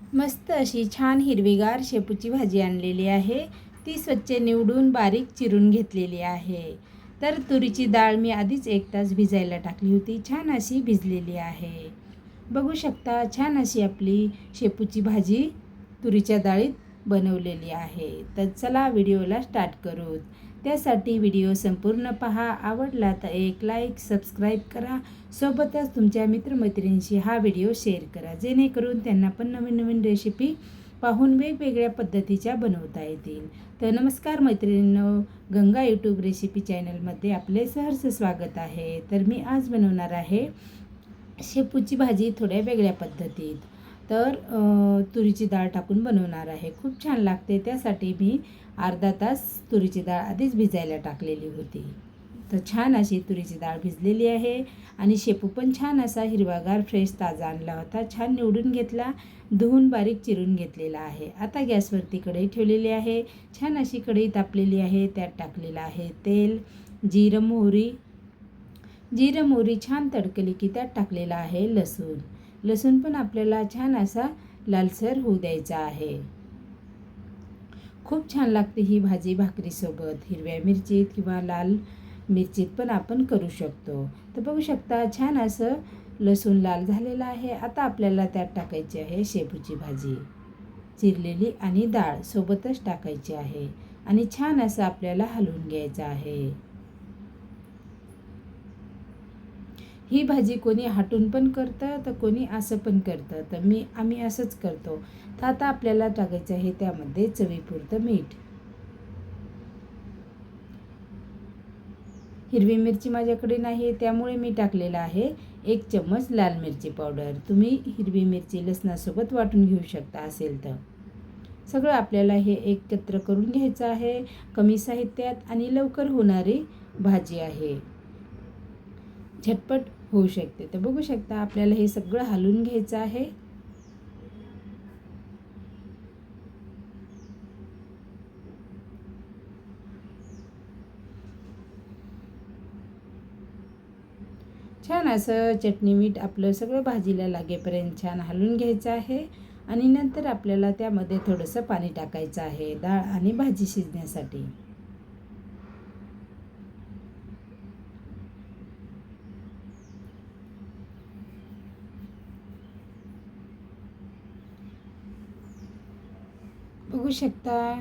मस्त अशी छान हिरवीगार शेपूची भाजी आणलेली आहे। ती स्वच्छ निवडून बारीक चिरून घेतलेली आहे। तर तुरीची डाळ मी आधीच 1 तास भिजायला टाकली होती, छान अशी भिजलेली आहे। बघू शकता छान अशी आपली शेपूची भाजी तुरीच्या डाळीत बनवलेली आहे। तर चला व्हिडिओला स्टार्ट करू। त्यासाठी व्हिडिओ संपूर्ण पहा, आवडला तर एक लाईक सबस्क्राईब करा, सोबतच तुमच्या मित्रमैत्रिणींशी हा व्हिडिओ शेअर करा, जेणेकरून त्यांना पण नवीन नवीन रेसिपी पाहून वेगवेगळ्या पद्धतीच्या बनवता येतील। तर नमस्कार मैत्रिणींनो, गंगा यूट्यूब रेसिपी चॅनलमध्ये आपले सहर्ष स्वागत आहे। तर मी आज बनवणार आहे शेपूची भाजी थोड्या वेगळ्या पद्धतीत। तर तुरीची डाळ टाकून बनवणार आहे, खूप छान लागते। त्यासाठी मी अर्धा तास तुरीची डाळ आधीच भिजायला टाकलेली होती। तर छान अशी तुरीची डाळ भिजलेली आहे आणि शेपू पण छान असा हिरवागार फ्रेश ताजा आणला होता, छान निवडून घेतला, धुवून बारीक चिरून घेतलेला आहे। आता गॅसवरती कढई ठेवलेली आहे, छान अशी कढई तापलेली आहे, त्यात टाकलेलं आहे तेल, जिरं मोहरी छान तडकली की त्यात टाकलेला आहे लसूण पण आपल्याला छान असा लालसर होऊ द्यायचा आहे। खूप छान लागते ही भाजी भाकरीसोबत, हिरव्या मिरचीत किंवा लाल मिरचीत पण आपण करू शकतो। तर बघू शकता छान असं लसूण लाल झालेलं आहे। आता आपल्याला त्यात टाकायची आहे शेपूची भाजी चिरलेली आणि डाळ सोबतच टाकायची आहे आणि छान असं आपल्याला हलवून घ्यायचं आहे। ही भाजी कोणी हाटून पण करतं तर कोणी असं पण करतं, तर आम्ही असंच करतो। तर आता आपल्याला टाकायचं आहे त्यामध्ये चवीपुरतं मीठ। हिरवी मिरची माझ्याकडे नाही, त्यामुळे मी टाकलेला आहे 1 चम्मच लाल मिरची पावडर। तुम्ही हिरवी मिरची लसणासोबत वाटून घेऊ शकता असेल तर। सगळं आपल्याला हे एकत्र करून घ्यायचं आहे, कमी साहित्यात आणि लवकर होणारी भाजी आहे, झटपट होऊ शकते। तर बघू शकता आपल्याला हे सगळं हलवून घ्यायचं आहे। छान असं चटणी मीठ आपलं सगळं भाजीला लागेपर्यंत छान हलवून घ्यायचं आहे आणि नंतर आपल्याला त्यामध्ये थोडंसं पाणी टाकायचं आहे डाळ आणि भाजी शिजण्यासाठी। बघू शकता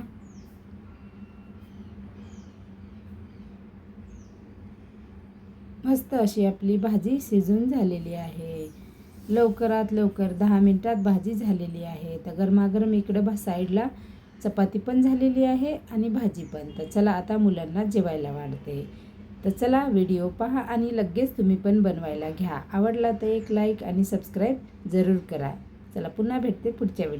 मस्त अशी आपली भाजी शिजून झालेली आहे। लवकरात लवकर 10 मिनिटात भाजी झालेली आहे। तर गरमागरम इकडं साईडला चपाती पण झालेली आहे आणि भाजी पण। तर चला आता मुलांना जेवायला वाढते। तर चला व्हिडिओ पहा आणि लगेच तुम्ही पण बनवायला घ्या। आवडला तर एक लाईक आणि सबस्क्राईब जरूर करा। चला पुन्हा भेटते पुढच्या व्हिडिओ।